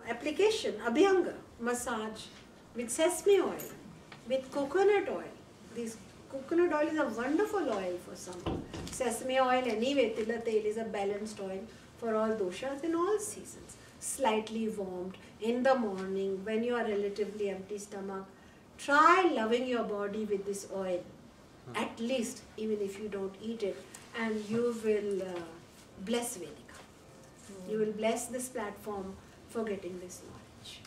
application, abhyanga, massage, with sesame oil, with coconut oil. This coconut oil is a wonderful oil for some. Sesame oil anyway, tila tel is a balanced oil for all doshas in all seasons. Slightly warmed in the morning when you are relatively empty stomach. Try loving your body with this oil, at least, even if you don't eat it, and you will bless Vedika. You will bless this platform for getting this knowledge.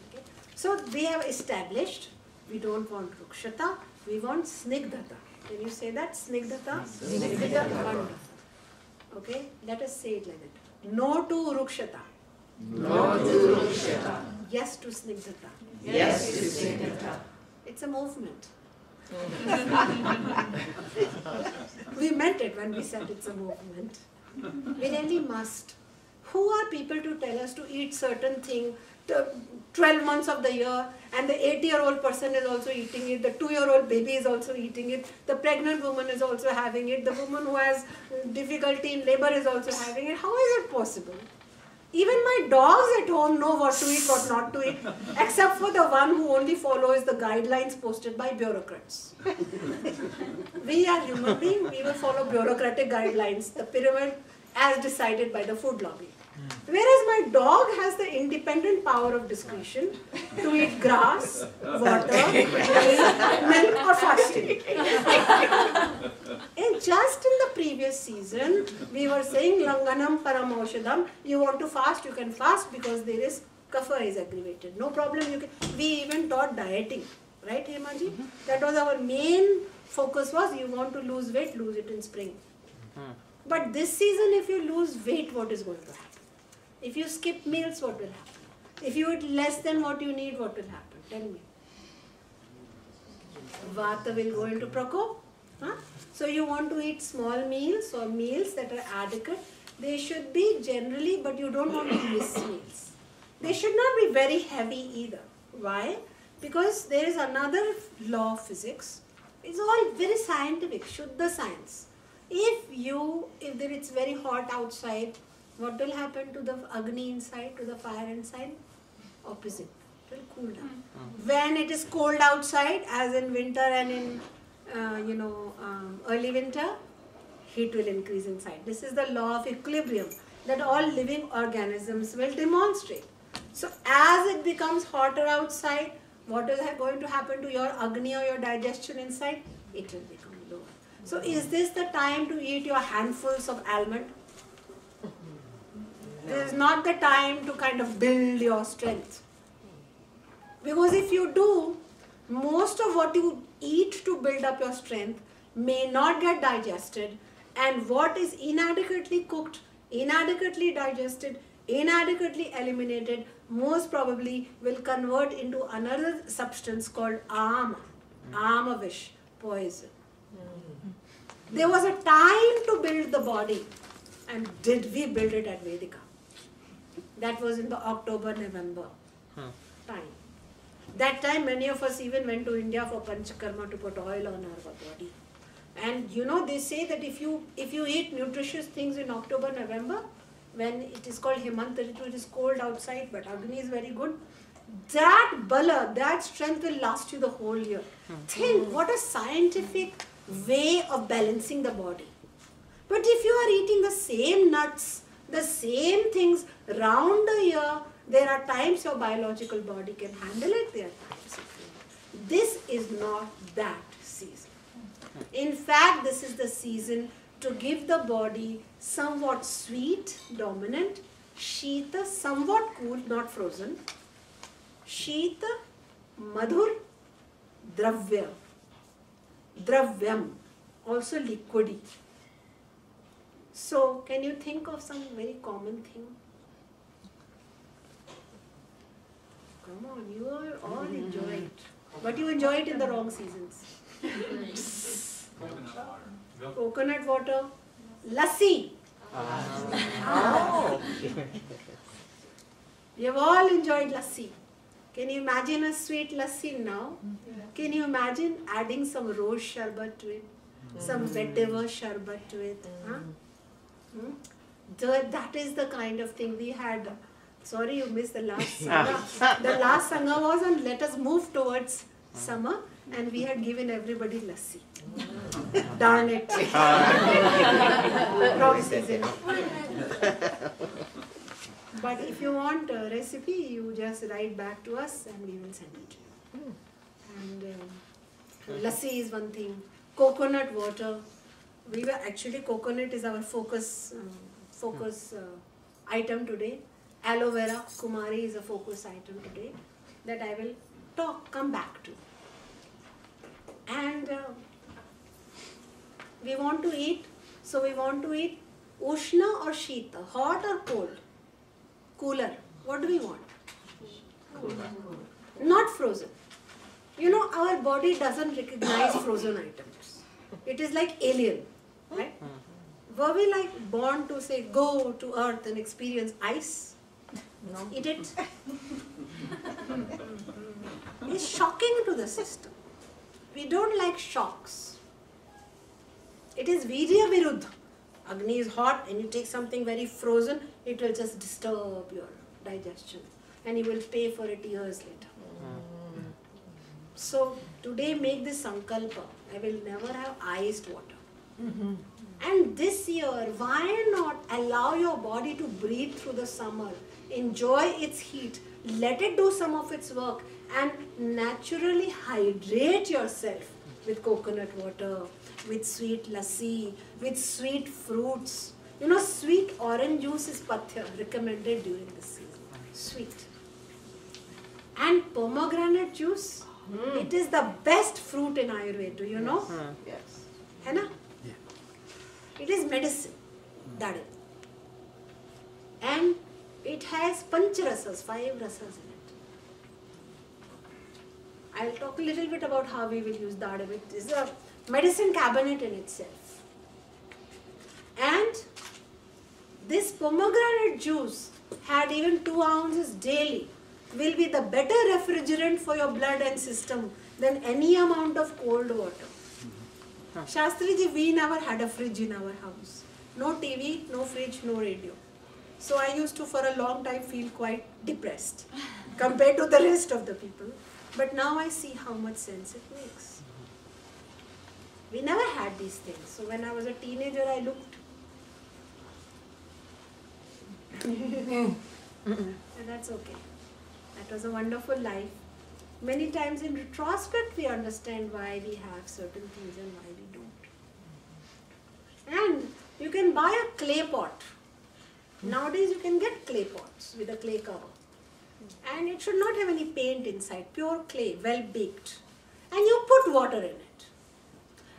Okay? So we have established, we don't want Rukshata, we want Snigdhata. Can you say that? Snigdhata? Snigdhata. Wonderful. Okay? Let us say it like that. No to Rukshata. No to Rukshata. Yes to Snigdhata. Yes to Snigdhata. It's a movement. We meant it when we said it's a movement. We really must. Who are people to tell us to eat certain thing 12 months of the year, and the 80-year-old person is also eating it, the 2-year-old baby is also eating it, the pregnant woman is also having it, the woman who has difficulty in labor is also having it. How is it possible? Even my dogs at home know what to eat, what not to eat, except for the one who only follows the guidelines posted by bureaucrats. We are human beings, we will follow bureaucratic guidelines, the pyramid as decided by the food lobby. Whereas my dog has the independent power of discretion to eat grass, water, milk or fasting. And just in the previous season, we were saying Langanam Paramoshadam, you want to fast, you can fast because there is kapha is aggravated. No problem, you can. We even taught dieting, right Hemaji? That was our main focus was you want to lose weight, lose it in spring. But this season if you lose weight, what is going to happen? If you skip meals, what will happen? If you eat less than what you need, what will happen? Tell me. Vata will go into prakop. Huh? So you want to eat small meals or meals that are adequate. They should be generally, but you don't want to miss meals. They should not be very heavy either. Why? Because there is another law of physics. It's all very scientific, Shuddha science. If it's very hot outside, what will happen to the Agni inside, to the fire inside? Opposite. It will cool down. When it is cold outside, as in winter and in early winter, heat will increase inside. This is the law of equilibrium that all living organisms will demonstrate. So as it becomes hotter outside, what is going to happen to your Agni or your digestion inside? It will become lower. So is this the time to eat your handfuls of almond? This is not the time to kind of build your strength. Because if you do, most of what you eat to build up your strength may not get digested, and what is inadequately cooked, inadequately digested, inadequately eliminated, most probably will convert into another substance called amavish, poison. There was a time to build the body, and did we build it at Vedika? That was in the October-November time. That time many of us even went to India for Panchakarma to put oil on our body. And they say that if you eat nutritious things in October-November, when it is called Hemant Ritu, it is cold outside, but Agni is very good. That bala, that strength will last you the whole year. Think what a scientific way of balancing the body. But if you are eating the same nuts, the same things round the year, there are times your biological body can handle it, there are times it can. This is not that season. In fact, this is the season to give the body somewhat sweet, dominant, Shita, somewhat cool, not frozen, Shita, Madhur, Dravya, Dravyam, also liquidy. So, can you think of some very common thing? Come on, you all enjoy it. But you enjoy it in the wrong seasons. Coconut water, lassi. Oh. You have all enjoyed lassi. Can you imagine a sweet lassi now? Can you imagine adding some rose sharbat to it? Some vetiver sharbat to it? Huh? That is the kind of thing we had. Sorry, you missed the last Sangha. The last Sangha was on let us move towards summer, and we had given everybody lassi. Darn it. Wrong season. But if you want a recipe, you just write back to us and we will send it to you. And lassi is one thing. Coconut water. We were actually, coconut is our focus item today. Aloe vera, Kumari is a focus item today that I will come back to. And we want to eat, so we want to eat Ushna or Shita, hot or cold, cooler. What do we want? Not frozen. You know, our body doesn't recognize frozen items. It is like alien, right? Were we like born to say, go to earth and experience ice? No. Eat it. It's shocking to the system. We don't like shocks. It is Virya Viruddha. Agni is hot and you take something very frozen, it will just disturb your digestion. And you will pay for it years later. So today make this sankalpa. I will never have iced water. And this year, why not allow your body to breathe through the summer, enjoy its heat, let it do some of its work, and naturally hydrate yourself with coconut water, with sweet lassi, with sweet fruits. You know, sweet orange juice is pathya, recommended during this season. Sweet. And pomegranate juice, it is the best fruit in Ayurveda, do you know? Yes. Hai na? It is medicine, that is. And it has pancharasas, 5 rasas in it. I'll talk a little bit about how we will use that. It is a medicine cabinet in itself. And this pomegranate juice, had even 2 ounces daily, will be the better refrigerant for your blood and system than any amount of cold water. Shastriji, we never had a fridge in our house. No TV, no fridge, no radio. So I used to for a long time feel quite depressed compared to the rest of the people. But now I see how much sense it makes. We never had these things. So when I was a teenager, I looked. And that's okay. That was a wonderful life. Many times in retrospect, we understand why we have certain things and why we don't. And you can buy a clay pot. Nowadays, you can get clay pots with a clay cover. And it should not have any paint inside, pure clay, well baked. And you put water in it.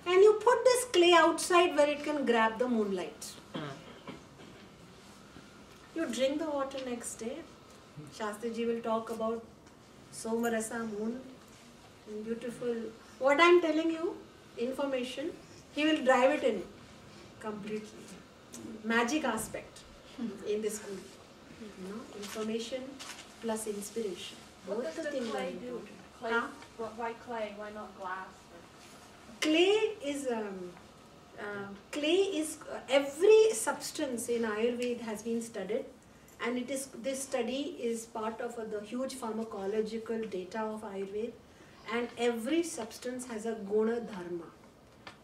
And you put this clay outside where it can grab the moonlight. You drink the water next day. Shastriji will talk about Somarasa moon, beautiful. What I am telling you, information, he will drive it in completely. Magic aspect in this school. You know, information plus inspiration. What Both does the the things are clay do? important. Clay? Huh? Why clay? Why not glass? Clay is every substance in Ayurveda has been studied. And this study is part of the huge pharmacological data of Ayurveda. And every substance has a guna dharma.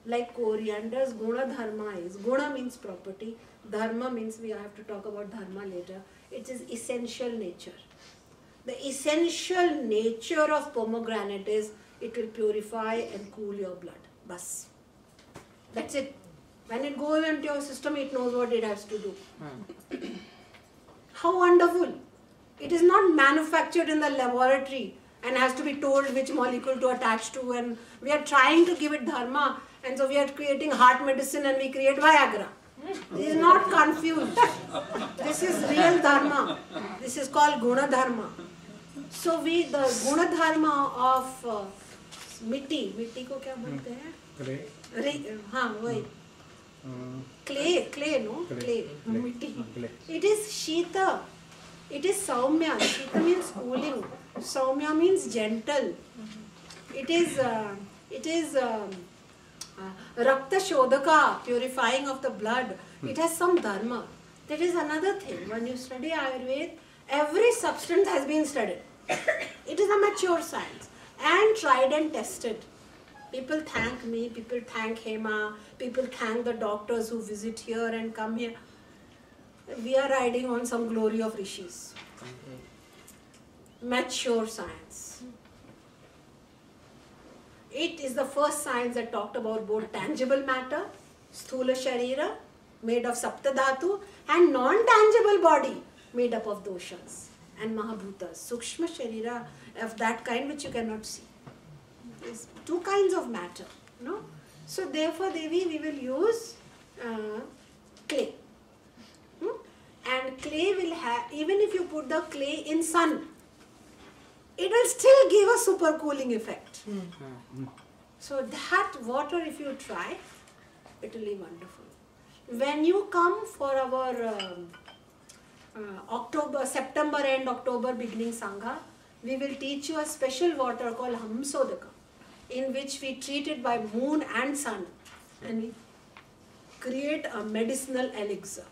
Like coriander's guna dharma is, guna means property, dharma means, we have to talk about dharma later. It is essential nature. The essential nature of pomegranate is, it will purify and cool your blood. Bas. That's it. When it goes into your system, it knows what it has to do. How wonderful. It is not manufactured in the laboratory and has to be told which molecule to attach to, and we are trying to give it dharma, and so we are creating heart medicine and we create Viagra. This is not confused. This is real dharma. This is called guna dharma. So the guna dharma of mitti को क्या बोलते हैं? हाँ वही. Clay, no? Clay. It is Shita. It is Saumya. Shita means cooling. Saumya means gentle. It is Rakta Shodaka, purifying of the blood. It has some dharma. That is another thing. When you study Ayurveda, Every substance has been studied. It is a mature science and tried and tested. People thank me, people thank Hema, people thank the doctors who visit here and come here. We are riding on some glory of rishis. Mature science. It is the first science that talked about both tangible matter, sthula sharira, made of saptadhatu, and non-tangible body, made up of doshas and mahabhutas, sukshma sharira of that kind which you cannot see. There's two kinds of matter, no? So therefore, Devi, we will use clay. And clay will have, even if you put the clay in sun, it will still give a super cooling effect. So that water, if you try, it will be wonderful. When you come for our September end, October beginning Sangha, we will teach you a special water called Hamsodaka, in which we treat it by moon and sun, and we create a medicinal elixir.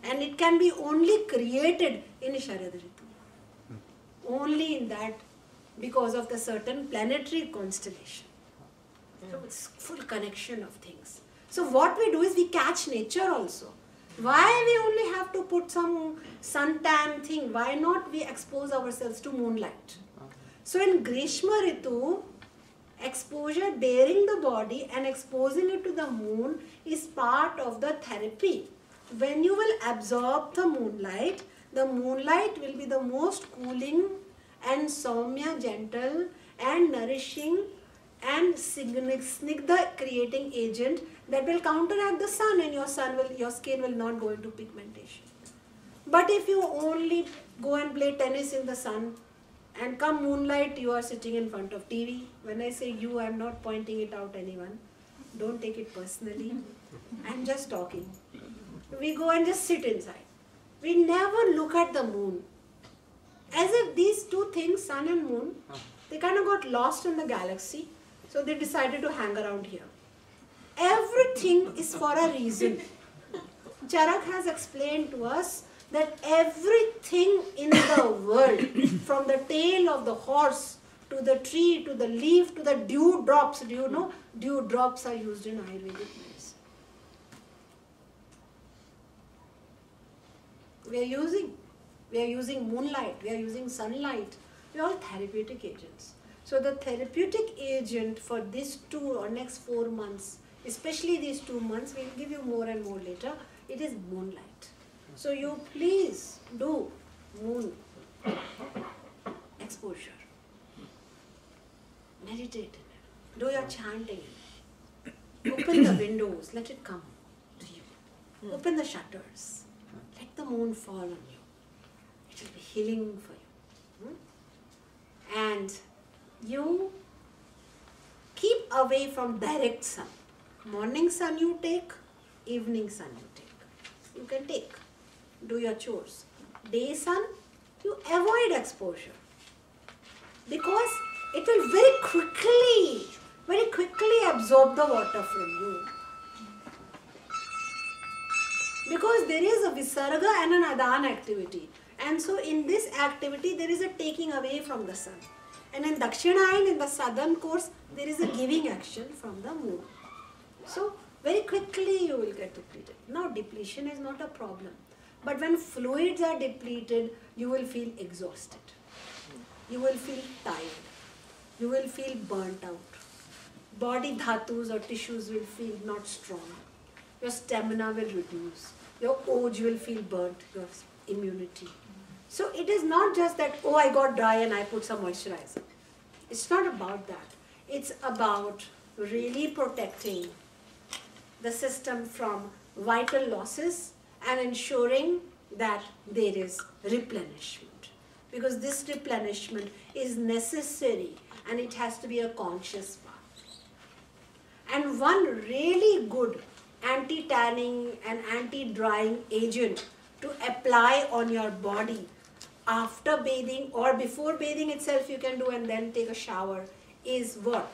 And it can be only created in Sharad Ritu. Only in that, because of the certain planetary constellation. So it's full connection of things. So what we do is we catch nature also. Why we only have to put some suntan thing? Why not we expose ourselves to moonlight? So in Grishma Ritu, exposure, baring the body and exposing it to the moon is part of the therapy. When you will absorb the moonlight will be the most cooling and soumya, gentle and nourishing and snigdha creating agent that will counteract the sun, and your skin will not go into pigmentation. But if you only go and play tennis in the sun and come moonlight, you are sitting in front of TV. When I say you, I am not pointing it out anyone. Don't take it personally. I am just talking. We go and just sit inside. We never look at the moon. As if these two things, sun and moon, they kind of got lost in the galaxy. So they decided to hang around here. Everything is for a reason. Charak has explained to us that everything in the world, from the tail of the horse to the tree, to the leaf, to the dew drops. Do you know? Dew drops are used in Ayurvedic medicine. We are using moonlight, we are using sunlight. We are all therapeutic agents. So the therapeutic agent for these 2 or next 4 months, especially these 2 months, we will give you more and more later, it is moonlight. So you please do moon exposure. Meditate in it. Do your chanting. Open the windows, let it come to you. Open the shutters. Let the moon fall on you. It will be healing for you. And you keep away from direct sun. Morning sun you take, evening sun you take. You can take. Do your chores. Day sun, you avoid exposure. Because it will very quickly absorb the water from you. Because there is a visarga and an adana activity. And so in this activity, there is a taking away from the sun. And in Dakshinayana, in the southern course, there is a giving action from the moon. So very quickly you will get depleted. Now depletion is not a problem. But when fluids are depleted, you will feel exhausted. You will feel tired. You will feel burnt out. Body dhatus or tissues will feel not strong. Your stamina will reduce. Your oj will feel burnt, your immunity. So it is not just that, oh, I got dry and I put some moisturizer. It's not about that. It's about really protecting the system from vital losses and ensuring that there is replenishment. Because this replenishment is necessary and it has to be a conscious part. And one really good anti-tanning and anti-drying agent to apply on your body after bathing or before bathing itself you can do, and then take a shower, is what?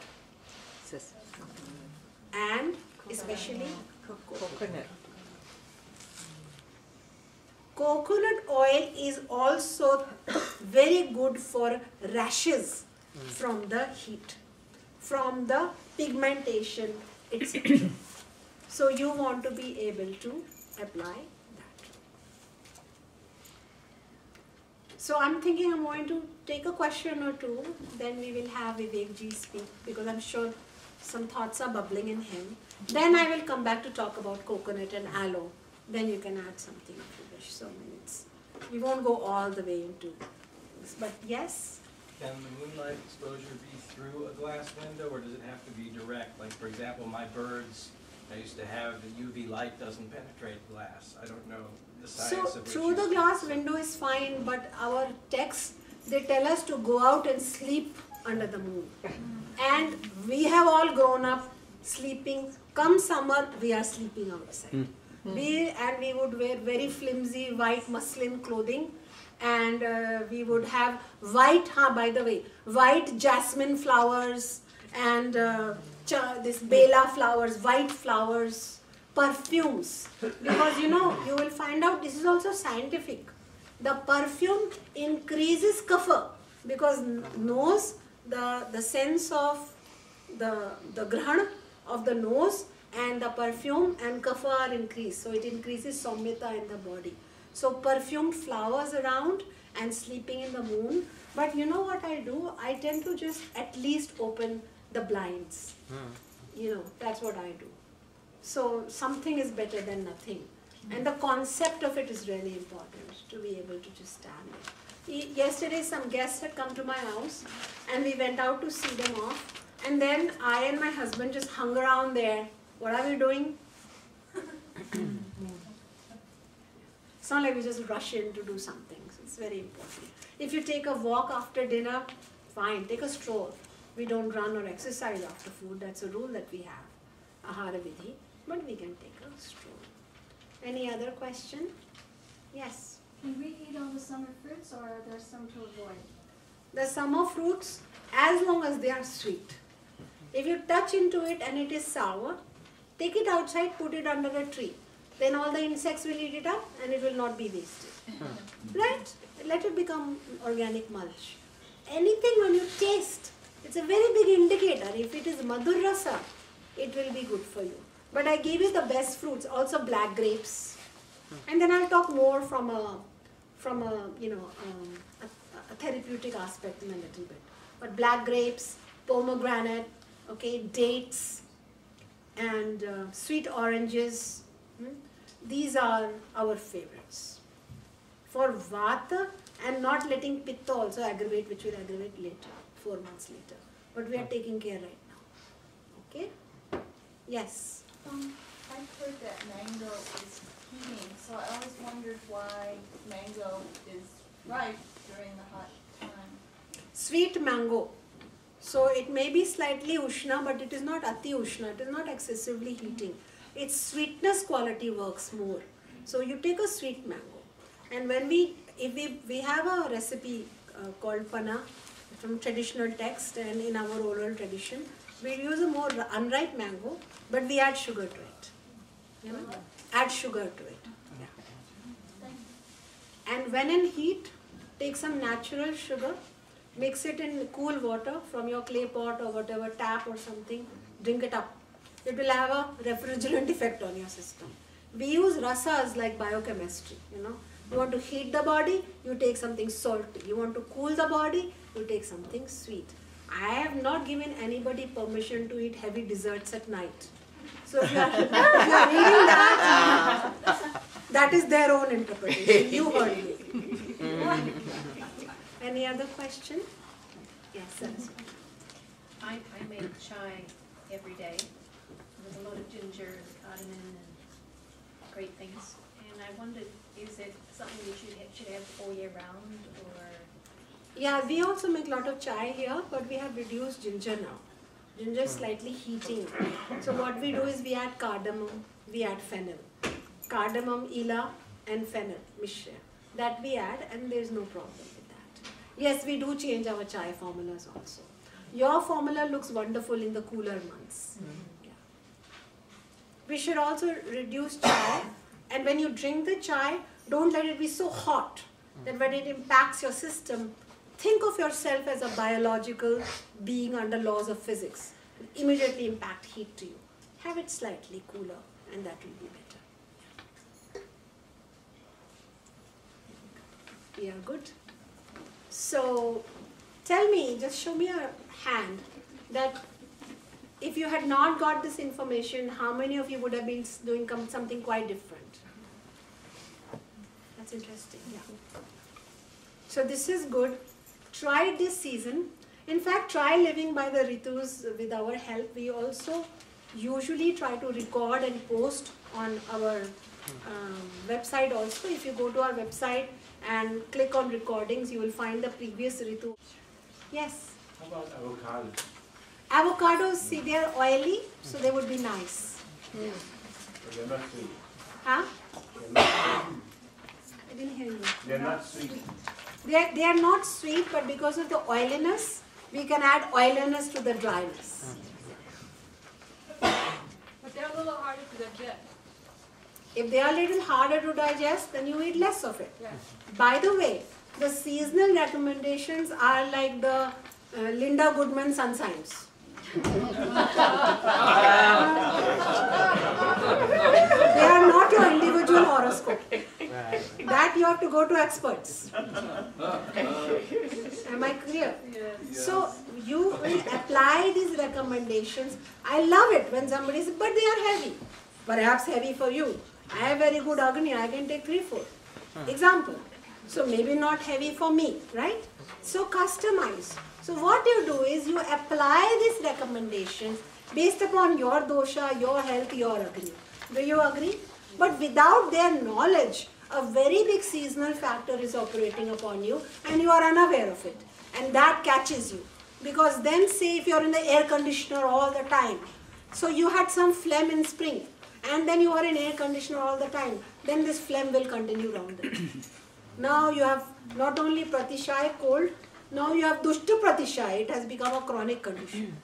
And especially coconut. Coconut oil is also very good for rashes from the heat, from the pigmentation, etc. So you want to be able to apply that. So I'm thinking I'm going to take a question or two, then we will have Vivek ji speak, because I'm sure some thoughts are bubbling in him. Then I will come back to talk about coconut and aloe. Then you can add something if you wish. So we won't go all the way into this, but yes. Can the moonlight exposure be through a glass window, or does it have to be direct? Like, for example, my birds, I used to have the UV light doesn't penetrate glass. I don't know the science So of which through the glass window is fine, but our texts, they tell us to go out and sleep under the moon. And we have all grown up sleeping. Come summer, we are sleeping outside. We would wear very flimsy white muslin clothing, and we would have white, by the way, white jasmine flowers and this bela flowers, white flowers, perfumes. Because you will find out this is also scientific. The perfume increases kapha, because nose, the sense of the grahana of the nose and the perfume and kapha are increased. So it increases saumyata in the body. So perfumed flowers around and sleeping in the moon. But you know what I do? I tend to just at least open the blinds. That's what I do. So something is better than nothing. And the concept of it is really important, to be able to just stand there. Yesterday some guests had come to my house and we went out to see them off. And then I and my husband just hung around there. What are we doing? It's not like we just rush in to do something. So it's very important. If you take a walk after dinner, fine, take a stroll. We don't run or exercise after food. That's a rule that we have, Ahara Vidhi. But we can take a stroll. Any other question? Yes? Can we eat all the summer fruits, or are there some to avoid? The summer fruits, as long as they are sweet. If you touch into it and it is sour, take it outside, put it under a tree. Then all the insects will eat it up and it will not be wasted. Right? Let it become organic mulch. Anything when you taste, it's a very big indicator. If it is madhur rasa, it will be good for you. But I gave you the best fruits, also black grapes. And then I'll talk more from a therapeutic aspect in a little bit. But black grapes, pomegranate, dates, and sweet oranges. These are our favorites. For Vata, and not letting Pitta also aggravate, which will aggravate later, 4 months later. But we are taking care right now. Okay? Yes? I've heard that mango is heating, so I always wondered why mango is ripe during the hot time. Sweet mango. So it may be slightly ushna, but it is not ati ushna. It is not excessively heating. Its sweetness quality works more. So you take a sweet mango, and when we have a recipe called panna from traditional text and in our oral tradition, we use a more unripe mango, but we add sugar to it. Add sugar to it. Yeah. And when in heat, take some natural sugar, mix it in cool water from your clay pot or whatever, tap or something, drink it up. It will have a refrigerant effect on your system. We use rasas like biochemistry, You want to heat the body, you take something salty. You want to cool the body, you take something sweet. I have not given anybody permission to eat heavy desserts at night. So if you are reading that, that is their own interpretation. You heard me. Any other question? Yes, Saraswati. I make chai every day with a lot of ginger and cardamom and great things. And I wondered, is it something you should have all year round, or? Yeah, we also make a lot of chai here, but we have reduced ginger now. Ginger is slightly heating. So what we do is we add cardamom, we add fennel. Cardamom, ela and fennel, mishra. That we add, and there is no problem with that. Yes, we do change our chai formulas also. Your formula looks wonderful in the cooler months. Yeah. We should also reduce chai, and when you drink the chai, Don't let it be so hot that when it impacts your system, think of yourself as a biological being under laws of physics. Immediately impact heat to you. Have it slightly cooler and that will be better. We are good. So tell me, just show me a hand that if you had not got this information, how many of you would have been doing something quite different? That's interesting, yeah. So this is good. Try it this season. In fact, try living by the ritus with our help. We also usually try to record and post on our website also. If you go to our website and click on recordings, you will find the previous ritu. Yes? How about avocado? Avocados, see, they are oily, so they would be nice. But they're not sweet. Huh? They're not sweet. I didn't hear you. They're not sweet. They are not sweet, but because of the oiliness, we can add oiliness to the dryness. But they're a little harder to digest. If they are a little harder to digest, then you eat less of it. Yeah. By the way, the seasonal recommendations are like the Linda Goodman sun signs. They are not your individual horoscope. That you have to go to experts. Am I clear? Yes. So you will apply these recommendations. I love it when somebody says, but they are heavy. Perhaps heavy for you. I have very good Agni, I can take 3-4. Example. So maybe not heavy for me, right? So customize. So what you do is you apply these recommendations based upon your dosha, your health, your Agni. Do you agree? But without their knowledge, a very big seasonal factor is operating upon you and you are unaware of it. And that catches you. Because then say if you are in the air conditioner all the time, so you had some phlegm in spring and then you are in air conditioner all the time, then this phlegm will continue round it. Now you have not only pratishay, cold, now you have dushta pratishay, it has become a chronic condition.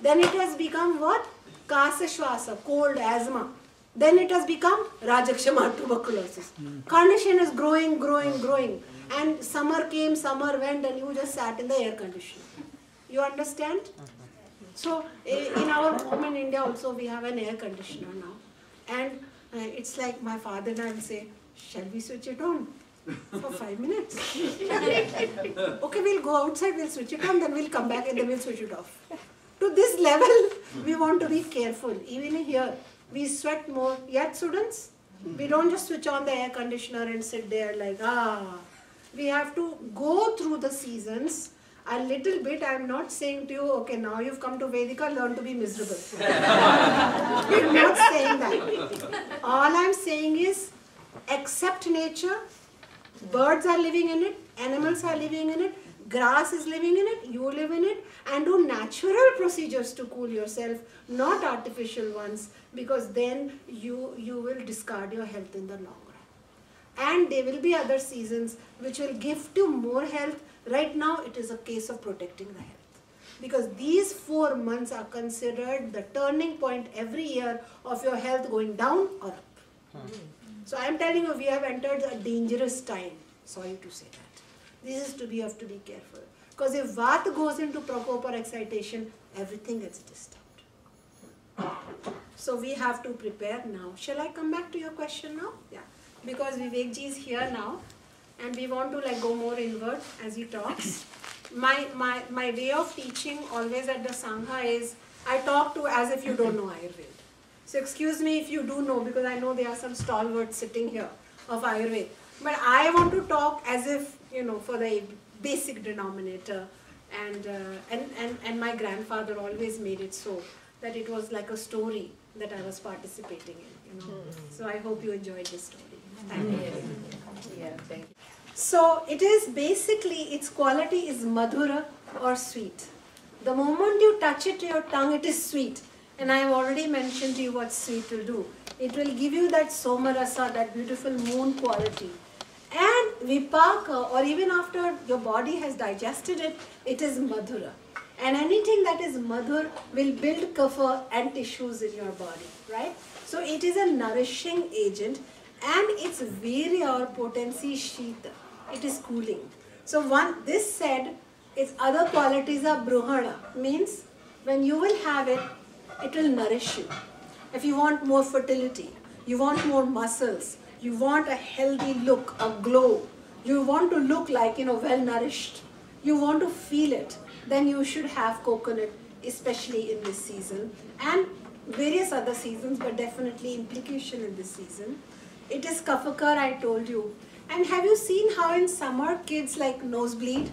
Then it has become what? Kasa shwasa, cold asthma. Then it has become Rajakshama tuberculosis. Condition is growing, growing, growing. And summer came, summer went, and you just sat in the air conditioner. You understand? So in our home in India also we have an air conditioner now. And it's like my father and I will say, shall we switch it on for 5 minutes? Okay, we'll go outside, we'll switch it on, then we'll come back and then we'll switch it off. To this level, we want to be careful. Even here, we sweat more. Yet students, we don't just switch on the air conditioner and sit there like, we have to go through the seasons a little bit. I'm not saying to you, okay, now you've come to Vedika, learn to be miserable. I'm not saying that. All I'm saying is, accept nature. Birds are living in it, animals are living in it, grass is living in it, you live in it, and do natural procedures to cool yourself, not artificial ones, because then you will discard your health in the long run. And there will be other seasons which will give you more health. Right now it is a case of protecting the health, because these 4 months are considered the turning point every year of your health going down or up. So I am telling you, we have entered a dangerous time. Sorry to say that. This is to be, you have to be careful. Because if Vata goes into Prakop or excitation, everything gets disturbed. So we have to prepare now. Shall I come back to your question now? Yeah. Because Vivekji is here now. And we want to go more inward as he talks. My way of teaching always at the Sangha is, I talk to as if you don't know Ayurveda. So excuse me if you do know, because I know there are some stalwarts sitting here of Ayurveda. But I want to talk as if, for the basic denominator. And my grandfather always made it so that it was like a story that I was participating in. So I hope you enjoyed the story. Thank you. Yeah, thank you. So it is basically, its quality is madhura or sweet. The moment you touch it to your tongue, it is sweet. And I have already mentioned to you what sweet will do. It will give you that somarasa, that beautiful moon quality. And vipaka, or even after your body has digested it, it is madhura. And anything that is madhur will build kapha and tissues in your body, right? So it is a nourishing agent. And it's Virya or potency Shita. It is cooling. So this said, its other qualities are Bruhana. Means when you will have it, it will nourish you. If you want more fertility, you want more muscles, you want a healthy look, a glow, you want to look like, well nourished, you want to feel it, then you should have coconut, especially in this season and various other seasons, but definitely implication in this season. It is Kafakar, I told you. And have you seen how in summer kids like nosebleed?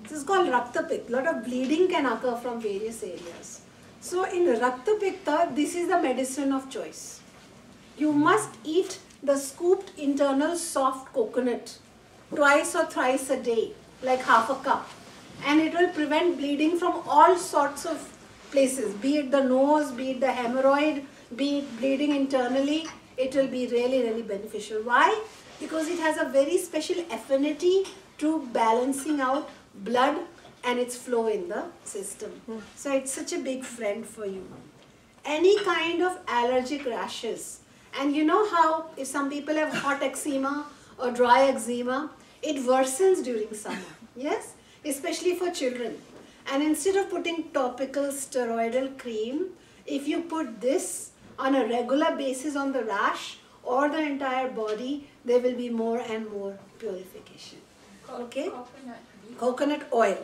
This is called Rakta Pitta. A lot of bleeding can occur from various areas. So in Rakta Pitta, this is the medicine of choice. You must eat the scooped internal soft coconut twice or thrice a day, like half a cup. And it will prevent bleeding from all sorts of places, be it the nose, be it the hemorrhoid, be it bleeding internally. It will be really, really beneficial. Why? Because it has a very special affinity to balancing out blood and its flow in the system. So it's such a big friend for you. Any kind of allergic rashes. And you know how if some people have hot eczema or dry eczema, it worsens during summer. Yes? Especially for children. And instead of putting topical steroidal cream, if you put this on a regular basis on the rash or the entire body, there will be more and more purification. Okay? Coconut oil.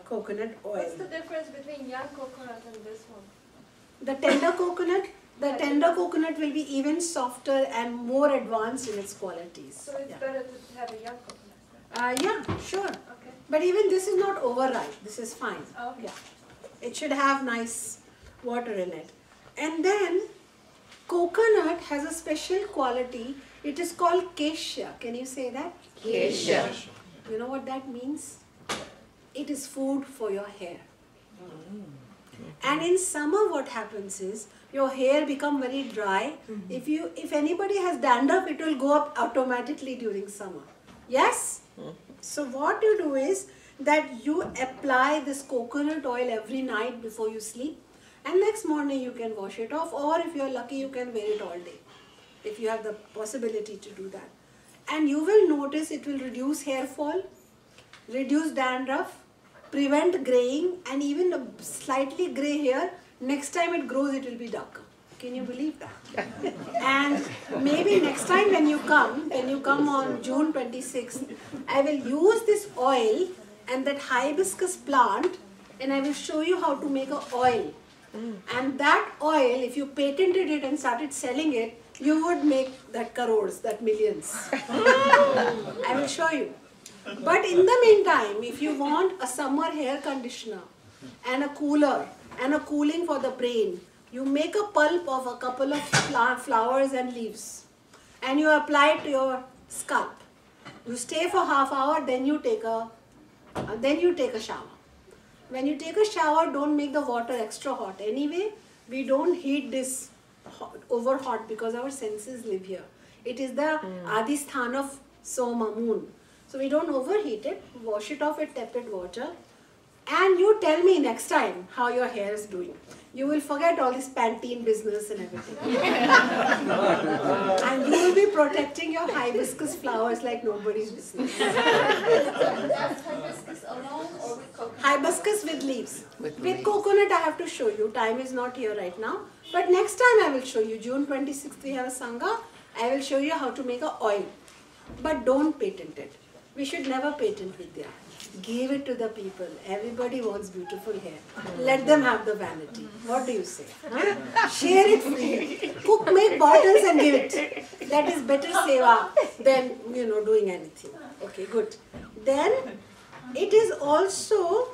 Coconut oil. What's the difference between young coconut and this one? The tender coconut will be even softer and more advanced in its qualities. So it's better to have a young coconut? Yeah, sure. Okay. But even this is not overripe. This is fine. Okay. Yeah. It should have nice water in it. And then coconut has a special quality. It is called kesha. Can you say that? Kesha. You know what that means? It is food for your hair. And in summer what happens is your hair become very dry. If anybody has dandruff, it will go up automatically during summer. Yes? So what you do is that you apply this coconut oil every night before you sleep, and next morning you can wash it off, or if you're lucky you can wear it all day if you have the possibility to do that. And you will notice it will reduce hair fall, reduce dandruff, prevent graying, and even a slightly grey hair, next time it grows it will be darker. Can you believe that? And maybe next time when you come on June 26th, I will use this oil and that hibiscus plant, and I will show you how to make an oil. And that oil, if you patented it and started selling it, you would make that crores, that millions. I will show you. But in the meantime, if you want a summer hair conditioner and a cooler and a cooling for the brain, you make a pulp of a couple of flowers and leaves and you apply it to your scalp. You stay for half hour, then you take a shower. When you take a shower, don't make the water extra hot. Anyway, we don't heat this over hot because our senses live here. It is the Adisthan of Soma, moon. So we don't overheat it, wash it off with tepid water, and you tell me next time how your hair is doing. You will forget all this Pantene business and everything. And you will be protecting your hibiscus flowers like nobody's business. That's hibiscus alone or with coconut? Hibiscus with leaves. With coconut I have to show you. Time is not here right now. But next time I will show you. June 26th we have a Sangha. I will show you how to make an oil. But don't patent it. We should never patent Vidya. Give it to the people. Everybody wants beautiful hair. Let them have the vanity. What do you say? Huh? Share it freely. Cook, make bottles and give it. That is better seva than doing anything. Okay, good. Then it is also,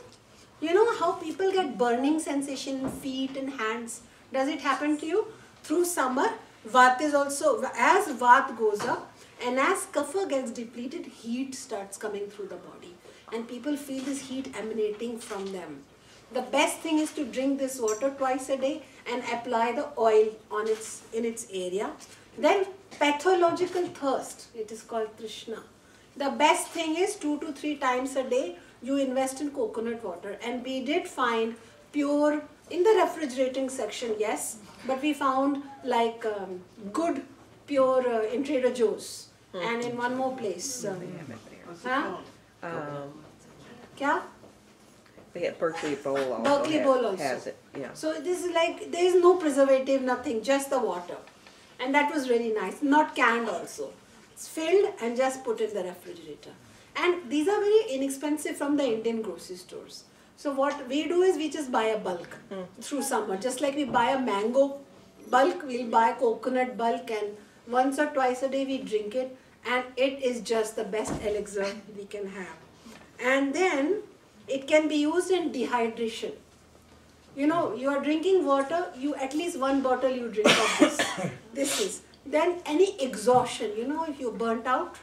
how people get burning sensation in feet and hands. Does it happen to you? Through summer, Vat is also, as Vat goes up and as Kapha gets depleted, heat starts coming through the body. And people feel this heat emanating from them. The best thing is to drink this water twice a day and apply the oil on in its area. Then pathological thirst, it is called Trishna. The best thing is 2 to 3 times a day you invest in coconut water. And we did find pure, in the refrigerating section, yes, but we found like good pure in Trader Joe's and in one more place. Huh? Kya? They had Berkeley Bowl also. Berkeley Bowl also. Has it, yeah. So this is like, there is no preservative, nothing, just the water. And that was really nice. Not canned also. It's filled and just put in the refrigerator. And these are very inexpensive from the Indian grocery stores. So what we do is we just buy a bulk through summer. Just like we buy a mango bulk, we'll buy coconut bulk, and once or twice a day we drink it. And it is just the best elixir we can have. And then it can be used in dehydration. You know, you are drinking water, you at least one bottle you drink of this. This is. Then any exhaustion, you know, if you're burnt out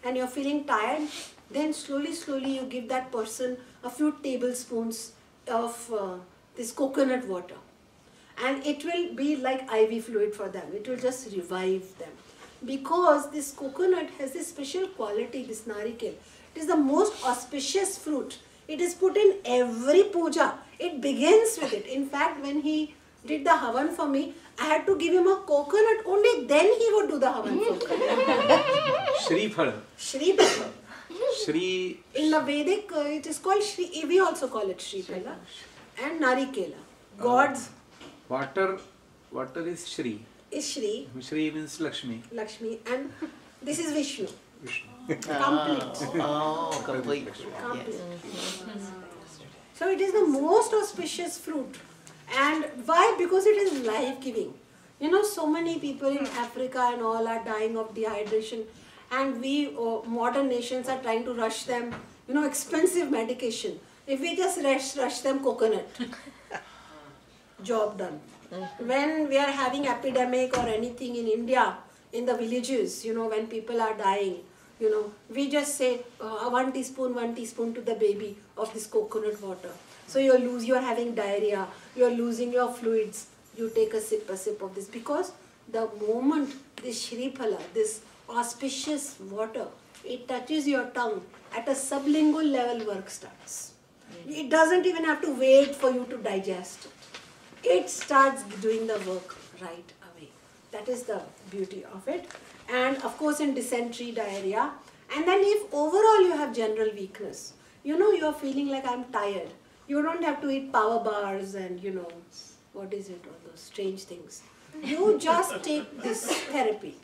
and you're feeling tired, then slowly you give that person a few tablespoons of this coconut water. And it will be like IV fluid for them. It will just revive them. Because this coconut has this special quality, this narikal. It is the most auspicious fruit. It is put in every puja. It begins with it. In fact, when he did the havan for me, I had to give him a coconut. Only then he would do the havan for me. Shriphal. Shriphala. Shri. In the Vedic, it is called Shri. We also call it Shriphala. And Narikela. God's Water is Shri. is Shri. Shri means Lakshmi. Lakshmi. And this is Vishnu. Complete. Oh, complete. Complete. So it is the most auspicious fruit. And why? Because it is life-giving. You know, so many people in Africa and all are dying of dehydration, and we modern nations are trying to rush them, you know, expensive medication. If we just rush them coconut, job done. When we are having epidemic or anything in India, in the villages, you know, when people are dying, you know, we just say 1 teaspoon to the baby of this coconut water. So you are having diarrhea, you are losing your fluids, you take a sip of this, because the moment this Shriphala, this auspicious water, it touches your tongue, at a sublingual level work starts. It doesn't even have to wait for you to digest it. It starts doing the work right away. That is the beauty of it. And of course in dysentery, diarrhea. And then if overall you have general weakness, you know, you are feeling like I'm tired. You don't have to eat power bars and, you know, what is it, all those strange things. You just take this therapy,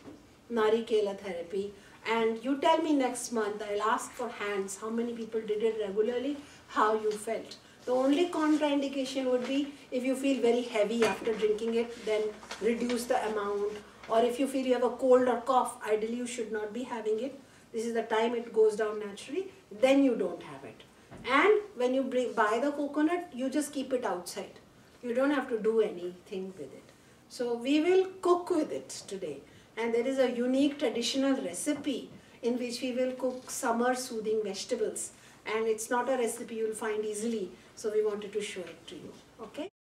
Narikela therapy, and you tell me next month, I'll ask for hands, how many people did it regularly, how you felt. The only contraindication would be if you feel very heavy after drinking it, then reduce the amount. Or if you feel you have a cold or cough, ideally you should not be having it. This is the time it goes down naturally, then you don't have it. And when you buy the coconut, you just keep it outside. You don't have to do anything with it. So we will cook with it today. And there is a unique traditional recipe in which we will cook summer soothing vegetables. And it's not a recipe you'll find easily. So we wanted to show it to you. Okay?